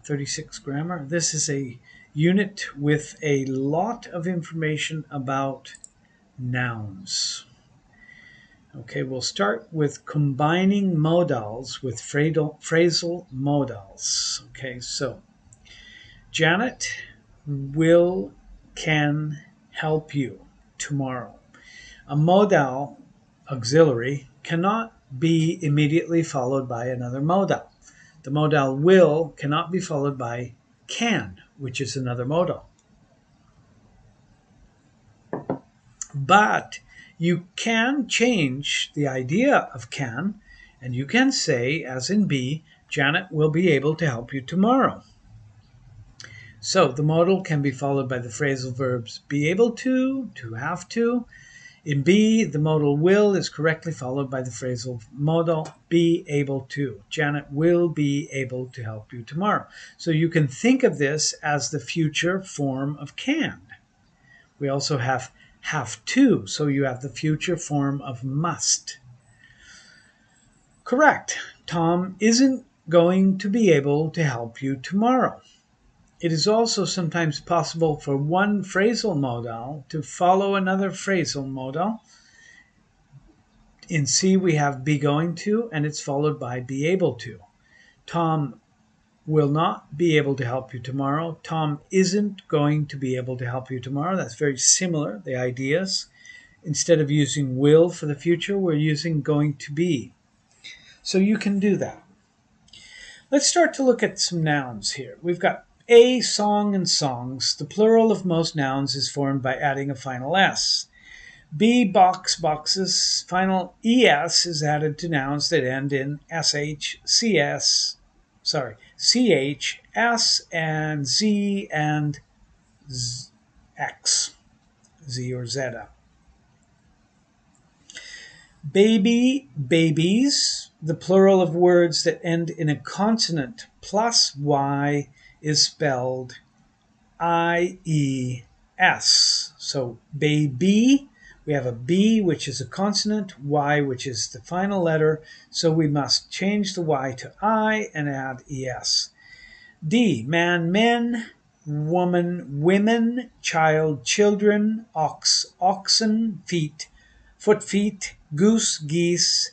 36 grammar. This is a unit with a lot of information about nouns. Okay, we'll start with combining modals with phrasal modals. Okay, so Janet can help you tomorrow. A modal auxiliary cannot be immediately followed by another modal. The modal will cannot be followed by can, which is another modal. But you can change the idea of can, and you can say, as in be, Janet will be able to help you tomorrow. So the modal can be followed by the phrasal verbs be able to have to. In be, the modal will is correctly followed by the phrasal modal be able to. Janet will be able to help you tomorrow. So you can think of this as the future form of can. We also have to, so you have the future form of must. Correct. Tom isn't going to be able to help you tomorrow. It is also sometimes possible for one phrasal modal to follow another phrasal modal. In C, we have be going to, and it's followed by be able to. Tom will not be able to help you tomorrow. Tom isn't going to be able to help you tomorrow. That's very similar, the ideas. Instead of using will for the future, we're using going to be. So you can do that. Let's start to look at some nouns here. We've got a song and songs. The plural of most nouns is formed by adding a final s. B boxes. Final es is added to nouns that end in ch, cs, ch, s, and z and x, z or zeta. Baby, babies. The plural of words that end in a consonant plus y is spelled IES. So baby, we have a B, which is a consonant, Y, which is the final letter, so we must change the Y to I and add ES. D, man, men, woman, women, child, children, ox, oxen, feet, foot, feet, goose, geese,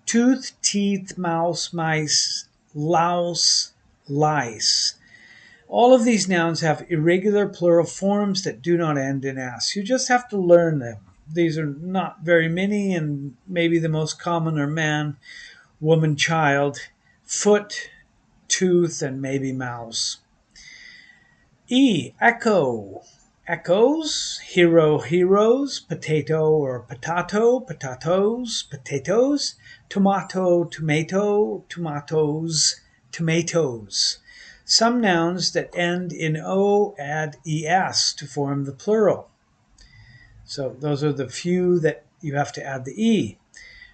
tooth, teeth, mouse, mice, louse, lice. All of these nouns have irregular plural forms that do not end in s. You just have to learn them. These are not very many, and maybe the most common are man, woman, child, foot, tooth, and maybe mouse. E, echo. Echoes, hero, heroes, potato or potato, potatoes, potatoes, tomato, tomato, tomatoes, tomatoes. Some nouns that end in o add es to form the plural. So those are the few that you have to add the e.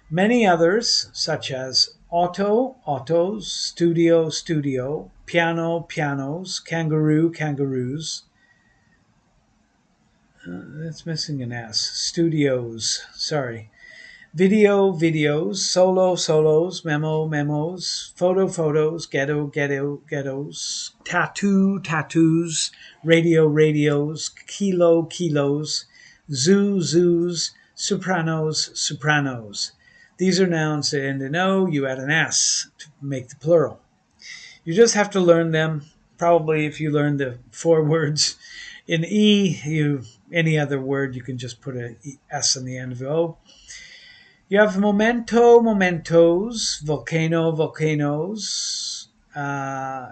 Many others, such as auto, autos, studio, studio, piano, pianos, kangaroo, kangaroos. That's missing an S. Studios, sorry. Video, videos, solo, solos, memo, memos, photo, photos, ghetto, ghetto, ghettos, tattoo, tattoos, radio, radios, kilo, kilos, zoo, zoos, sopranos, sopranos. These are nouns that end in O. You add an S to make the plural. You just have to learn them. Probably if you learn the 4 words in E, any other word, you can just put an S on the end of O. You have memento, mementos, volcano, volcanoes,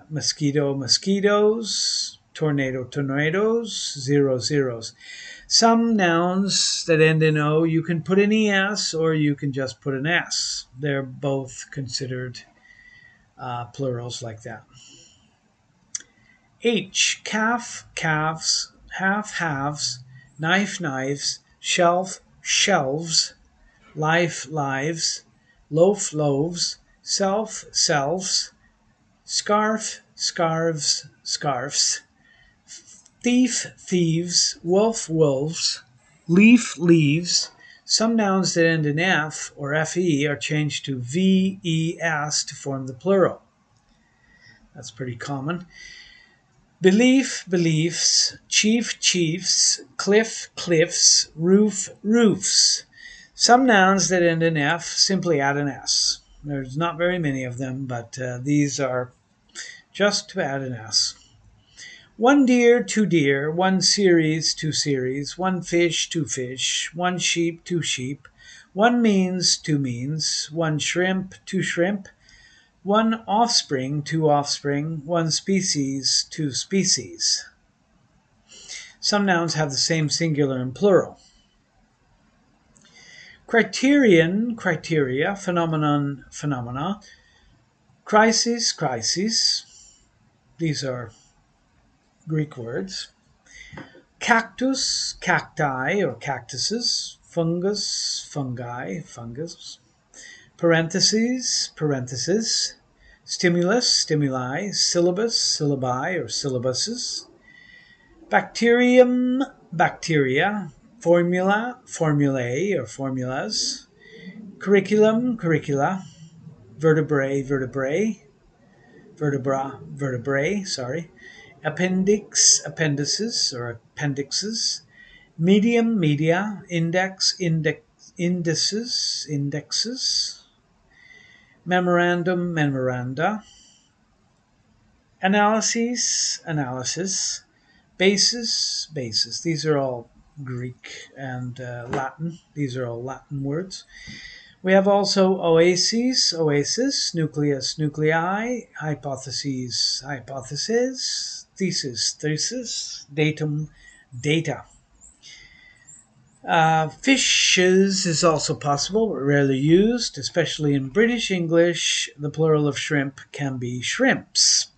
mosquito, mosquitoes, tornado, tornadoes, zero, zeros. Some nouns that end in O, you can put an ES or you can just put an S. They're both considered plurals like that. H, calf, calves, half, halves, knife, knives, shelf, shelves, life, lives, loaf, loaves, self, selves, scarf, scarves, scarfs, thief, thieves, wolf, wolves, leaf, leaves. Some nouns that end in F or FE are changed to VES to form the plural. That's pretty common. Belief, beliefs, chief, chiefs, cliff, cliffs, roof, roofs. Some nouns that end in F simply add an S. There's not very many of them, but these are just to add an S. One deer, two deer, one series, two series, one fish, two fish, one sheep, two sheep, one means, two means, one shrimp, two shrimp, one offspring, two offspring, one species, two species. Some nouns have the same singular and plural. Criterion, criteria, phenomenon, phenomena, crisis, crises. These are Greek words. Cactus, cacti or cactuses, fungus, fungi, fungus, parentheses, parentheses, stimulus, stimuli, syllabus, syllabi or syllabuses, bacterium, bacteria, formula, formulae or formulas, curriculum, curricula, vertebrae, vertebrae, vertebra, vertebrae, appendix, appendices or appendixes, medium, media, index, indices, indexes, memorandum, memoranda, analyses, analysis, basis, basis. These are all Greek and Latin. These are all Latin words. We have also oases, oasis, nucleus, nuclei, hypotheses, hypotheses, thesis, thesis, datum, data. Fishes is also possible, but rarely used, especially in British English. The plural of shrimp can be shrimps.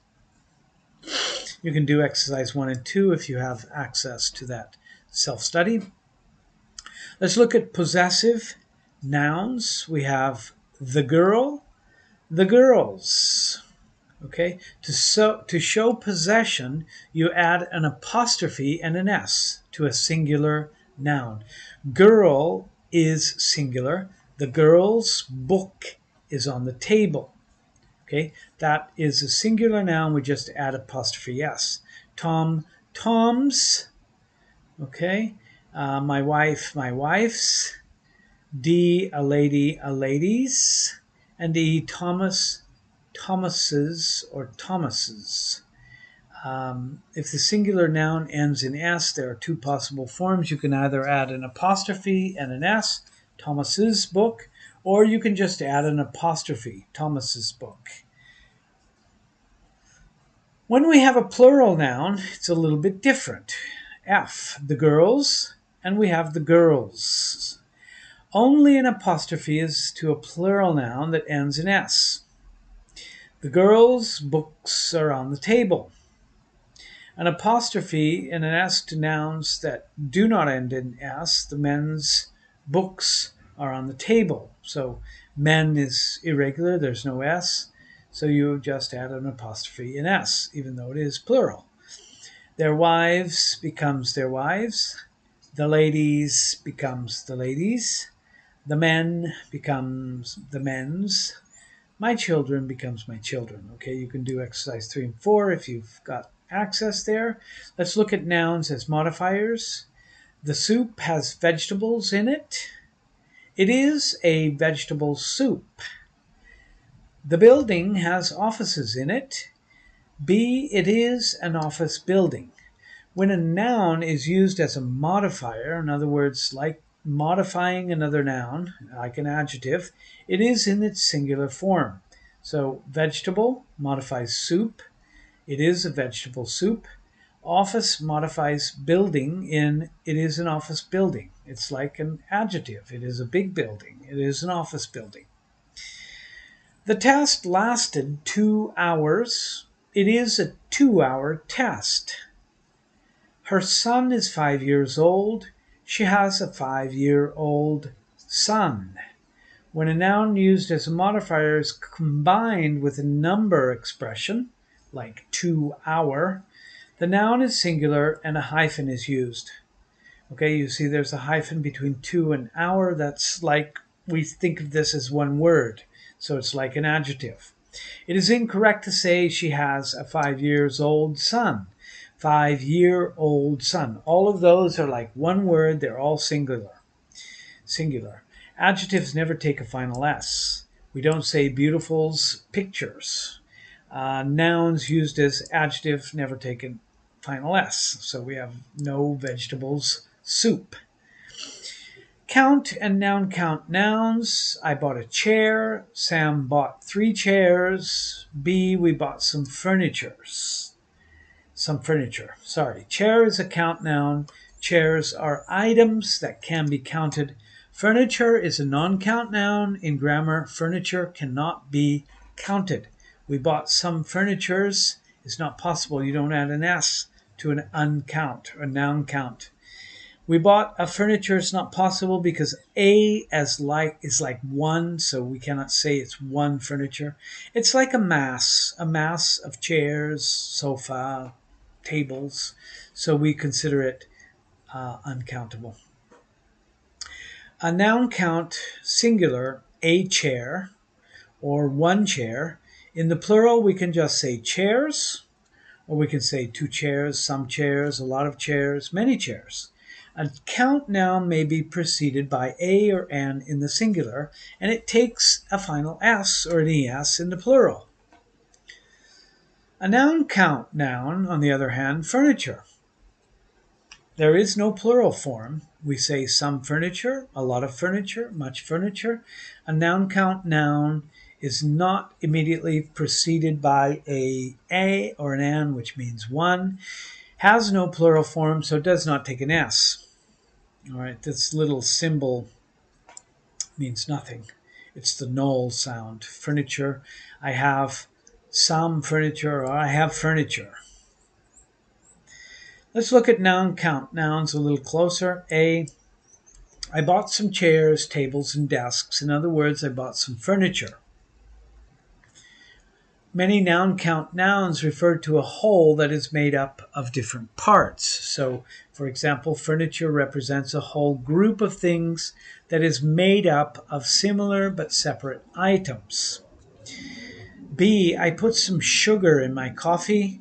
You can do exercise 1 and 2 if you have access to that self-study. Let's look at possessive nouns. We have the girl, the girls. Okay, to show possession, you add an apostrophe and an S to a singular noun. Girl is singular. The girl's book is on the table. Okay, that is a singular noun. We just add apostrophe S. Tom, Tom's. Okay, my wife, my wife's. D, a lady, a lady's. And E, Thomas, Thomas's or Thomas's. If the singular noun ends in S, there are two possible forms. You can either add an apostrophe and an S, Thomas's book, or you can just add an apostrophe, Thomas's book. When we have a plural noun, it's a little bit different. F, the girls, and we have the girls. Only an apostrophe is to a plural noun that ends in S. The girls' books are on the table. An apostrophe and an S to nouns that do not end in S. The men's books are on the table. So men is irregular, there's no S. So you just add an apostrophe in S, even though it is plural. Their wives becomes their wives. The ladies becomes the ladies. The men becomes the men's. My children becomes my children. Okay, you can do exercise 3 and 4 if you've got access there. Let's look at nouns as modifiers. The soup has vegetables in it. It is a vegetable soup. The building has offices in it. B, it is an office building. When a noun is used as a modifier, in other words, like modifying another noun, like an adjective, it is in its singular form. So vegetable modifies soup. It is a vegetable soup. Office modifies building in it is an office building. It's like an adjective. It is a big building. It is an office building. The test lasted 2 hours. It is a 2-hour test. Her son is 5 years old. She has a 5-year-old son. When a noun used as a modifier is combined with a number expression, like 2 hour, the noun is singular and a hyphen is used. Okay, you see there's a hyphen between 2 and hour. That's like, we think of this as one word. So it's like an adjective. It is incorrect to say she has a 5-year-old son. 5-year-old son. All of those are like one word. They're all singular. Singular. Adjectives never take a final S. We don't say beautiful's pictures. Nouns used as adjective never take a final S. So we have no vegetables soup. Count and noun count nouns. I bought a chair. Sam bought 3 chairs. B, we bought some furniture. Sorry. Chair is a count noun. Chairs are items that can be counted. Furniture is a non-count noun. In grammar, furniture cannot be counted. We bought some furnitures. It's not possible. You don't add an S to an uncount, a noun count. We bought a furniture. It's not possible because A is like one, so we cannot say it's one furniture. It's like a mass of chairs, sofa, tables, so we consider it uncountable. A noun count, singular, a chair or one chair. In the plural, we can just say chairs, or we can say 2 chairs, some chairs, a lot of chairs, many chairs. A count noun may be preceded by a or an in the singular, and it takes a final s or an es in the plural. A noun count noun, on the other hand, furniture. There is no plural form. We say some furniture, a lot of furniture, much furniture. A noun count noun is not immediately preceded by a or an an, which means one. Has no plural form, so it does not take an s. All right, this little symbol means nothing. It's the null sound. Furniture, I have some furniture, or I have furniture. Let's look at noun count nouns a little closer. A, I bought some chairs, tables, and desks. In other words, I bought some furniture. Many noun count nouns refer to a whole that is made up of different parts. So, for example, furniture represents a whole group of things that is made up of similar but separate items. B, I put some sugar in my coffee.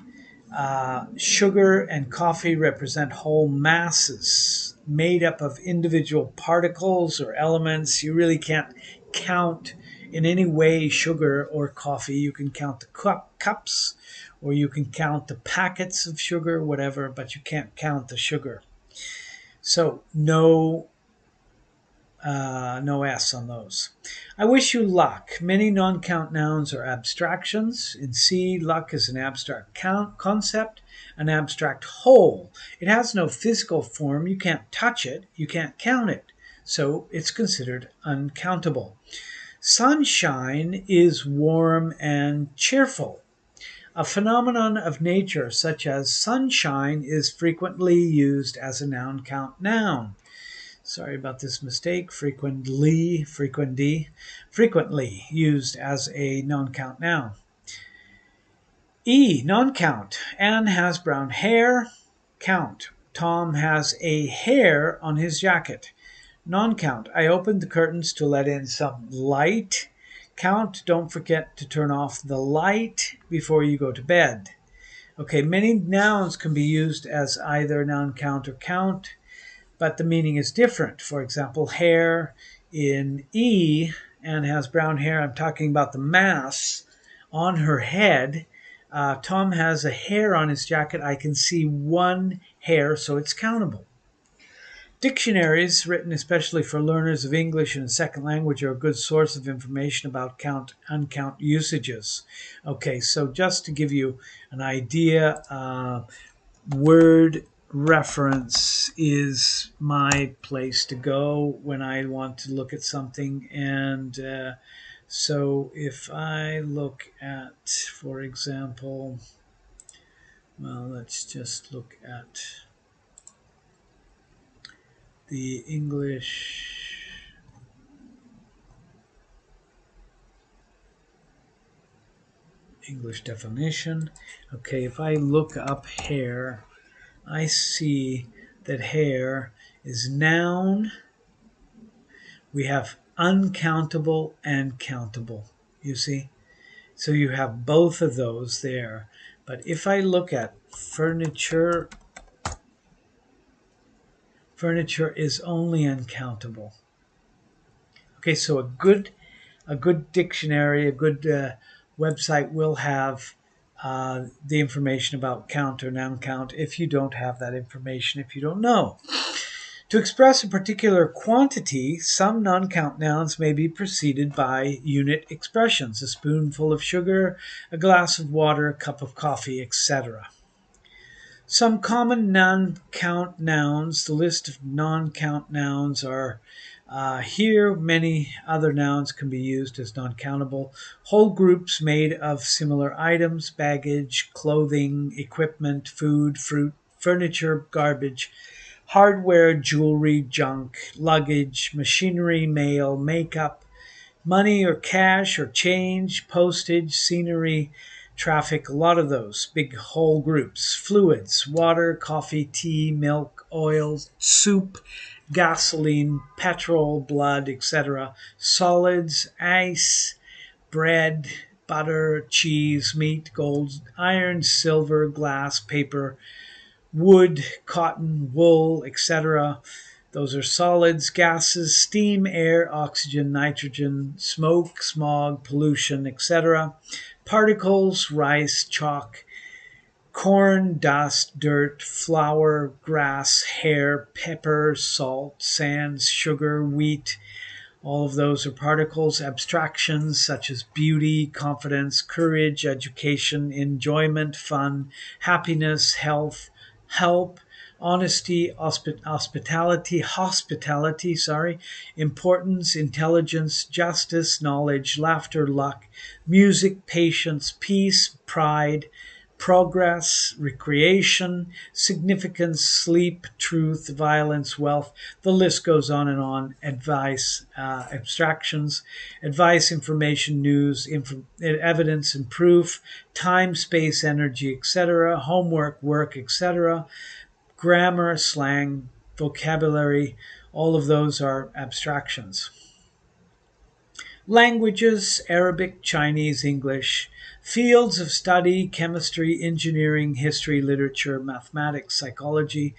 Sugar and coffee represent whole masses made up of individual particles or elements. You really can't count in any way sugar or coffee. You can count the cups, or you can count the packets of sugar, whatever, but you can't count the sugar. So no S on those. I wish you luck. Many non-count nouns are abstractions. In C, luck is an abstract concept, an abstract whole. It has no physical form. You can't touch it. You can't count it. So it's considered uncountable. Sunshine is warm and cheerful. A phenomenon of nature such as sunshine is frequently used as a noun count noun. Sorry about this mistake. Frequently used as a non-count noun. E, non-count. Anne has brown hair. Count. Tom has a hair on his jacket. Non-count. I opened the curtains to let in some light. Count. Don't forget to turn off the light before you go to bed. Okay, many nouns can be used as either noun count or count, but the meaning is different. For example, hair in E, Anne has brown hair. I'm talking about the mass on her head. Tom has a hair on his jacket. I can see one hair, so it's countable. Dictionaries, written especially for learners of English and a second language, are a good source of information about count, uncount usages. Okay, so just to give you an idea, word reference is my place to go when I want to look at something. And so if I look at, for example, well, let's just look at the English definition. Okay, if I look up hair, I see that hair is noun. We have uncountable and countable, you see. So you have both of those there. But if I look at furniture, furniture is only uncountable. Okay, so a good dictionary, a good website will have the information about count or noun count if you don't have that information, if you don't know. To express a particular quantity, some non-count nouns may be preceded by unit expressions: a spoonful of sugar, a glass of water, a cup of coffee, etc. Some common non-count nouns. The list of non-count nouns are here. Many other nouns can be used as non-countable. Whole groups made of similar items: baggage, clothing, equipment, food, fruit, furniture, garbage, hardware, jewelry, junk, luggage, machinery, mail, makeup, money or cash or change, postage, scenery, traffic, a lot of those big whole groups. Fluids: water, coffee, tea, milk, oil, soup, gasoline, petrol, blood, etc. Solids: ice, bread, butter, cheese, meat, gold, iron, silver, glass, paper, wood, cotton, wool, etc. Those are solids. Gases: steam, air, oxygen, nitrogen, smoke, smog, pollution, etc. Particles: rice, chalk, corn, dust, dirt, flour, grass, hair, pepper, salt, sands, sugar, wheat. All of those are particles. Abstractions such as beauty, confidence, courage, education, enjoyment, fun, happiness, health, help, honesty, hospitality, importance, intelligence, justice, knowledge, laughter, luck, music, patience, peace, pride, progress, recreation, significance, sleep, truth, violence, wealth. The list goes on and on. Advice, abstractions, advice, information, news, evidence and proof, time, space, energy, etc., homework, work, etc., grammar, slang, vocabulary. All of those are abstractions. Languages: Arabic, Chinese, English. Fields of study: chemistry, engineering, history, literature, mathematics, psychology.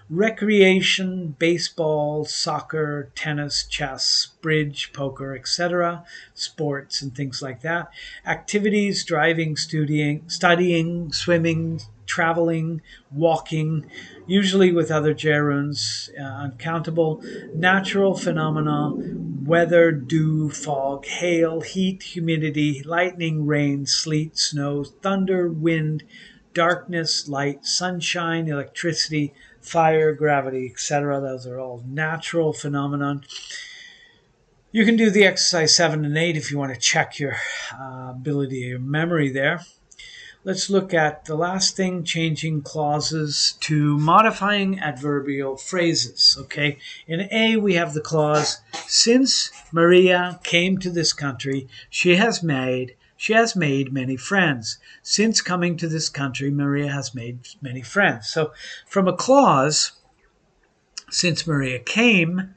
Recreation: baseball, soccer, tennis, chess, bridge, poker, etc. Sports and things like that. Activities: driving, studying, swimming, traveling, walking, usually with other gerunds, uncountable. Natural phenomena: weather, dew, fog, hail, heat, humidity, lightning, rain, sleet, snow, thunder, wind, darkness, light, sunshine, electricity, fire, gravity, etc. Those are all natural phenomenon. You can do the exercise 7 and 8 if you want to check your ability, your memory there. Let's look at the last thing: changing clauses to modifying adverbial phrases. Okay, in A we have the clause, since Maria came to this country, she has made many friends. Since coming to this country, Maria has made many friends. So from a clause, since Maria came,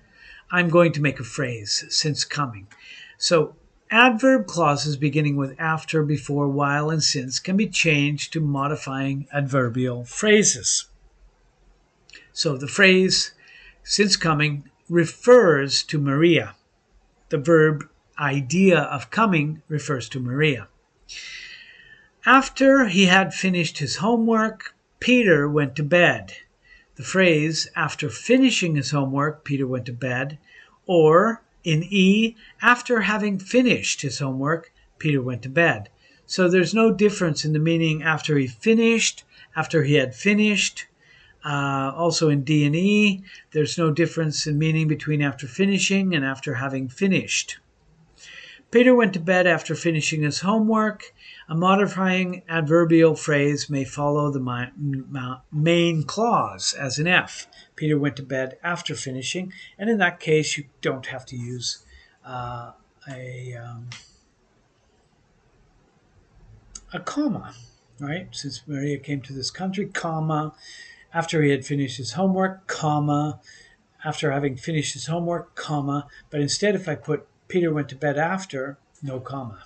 I'm going to make a phrase, since coming. So adverb clauses beginning with after, before, while, and since can be changed to modifying adverbial phrases. So the phrase, since coming, refers to Maria. The verb idea of coming refers to Maria. After he had finished his homework, Peter went to bed. The phrase, after finishing his homework, Peter went to bed. Or in E, after having finished his homework, Peter went to bed. So there's no difference in the meaning after he finished, after he had finished. Also in D and E, there's no difference in meaning between after finishing and after having finished. Peter went to bed after finishing his homework. A modifying adverbial phrase may follow the main clause, as in F. Peter went to bed after finishing, and in that case, you don't have to use a comma, right? Since Maria came to this country, comma, after he had finished his homework, comma, after having finished his homework, comma. But instead, if I put Peter went to bed after, no comma.